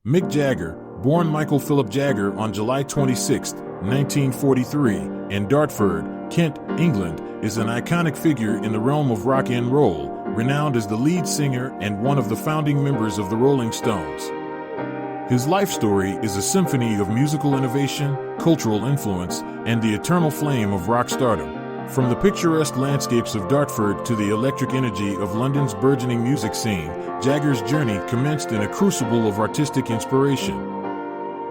Mick Jagger, born Michael Philip Jagger on July 26, 1943, in Dartford, Kent, England, is an iconic figure in the realm of rock and roll, renowned as the lead singer and one of the founding members of the Rolling Stones. His life story is a symphony of musical innovation, cultural influence, and the eternal flame of rock stardom. From the picturesque landscapes of Dartford to the electric energy of London's burgeoning music scene, Jagger's journey commenced in a crucible of artistic inspiration.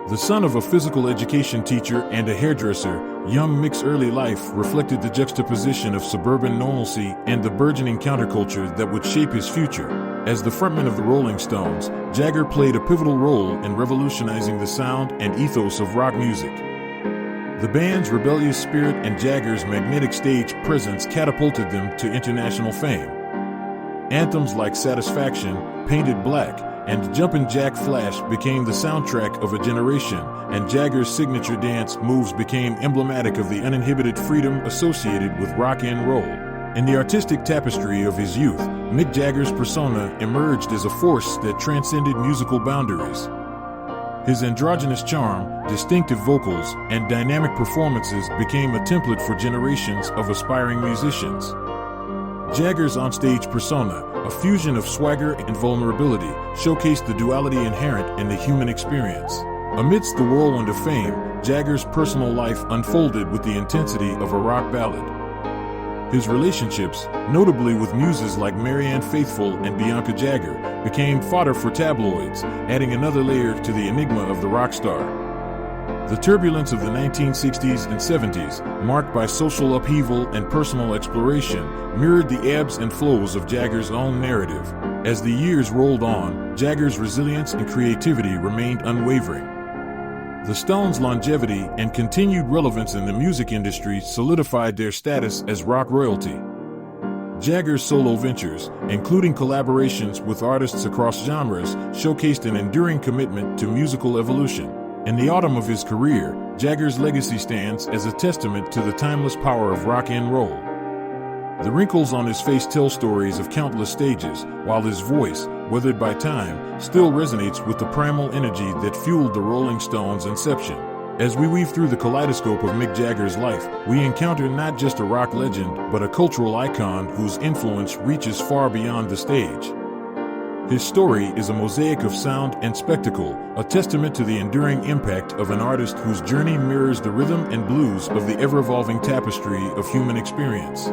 The son of a physical education teacher and a hairdresser, young Mick's early life reflected the juxtaposition of suburban normalcy and the burgeoning counterculture that would shape his future. As the frontman of the Rolling Stones, Jagger played a pivotal role in revolutionizing the sound and ethos of rock music. The band's rebellious spirit and Jagger's magnetic stage presence catapulted them to international fame. Anthems like Satisfaction, Painted Black, and Jumpin' Jack Flash became the soundtrack of a generation, and Jagger's signature dance moves became emblematic of the uninhibited freedom associated with rock and roll. In the artistic tapestry of his youth, Mick Jagger's persona emerged as a force that transcended musical boundaries. His androgynous charm, distinctive vocals, and dynamic performances became a template for generations of aspiring musicians. Jagger's onstage persona, a fusion of swagger and vulnerability, showcased the duality inherent in the human experience. Amidst the whirlwind of fame, Jagger's personal life unfolded with the intensity of a rock ballad. His relationships, notably with muses like Marianne Faithfull and Bianca Jagger, became fodder for tabloids, adding another layer to the enigma of the rock star. The turbulence of the 1960s and 70s, marked by social upheaval and personal exploration, mirrored the ebbs and flows of Jagger's own narrative. As the years rolled on, Jagger's resilience and creativity remained unwavering. The Stones' longevity and continued relevance in the music industry solidified their status as rock royalty. Jagger's solo ventures, including collaborations with artists across genres, showcased an enduring commitment to musical evolution. In the autumn of his career, Jagger's legacy stands as a testament to the timeless power of rock and roll. The wrinkles on his face tell stories of countless stages, while his voice, weathered by time, still resonates with the primal energy that fueled the Rolling Stones' inception. As we weave through the kaleidoscope of Mick Jagger's life, we encounter not just a rock legend, but a cultural icon whose influence reaches far beyond the stage. His story is a mosaic of sound and spectacle, a testament to the enduring impact of an artist whose journey mirrors the rhythm and blues of the ever-evolving tapestry of human experience.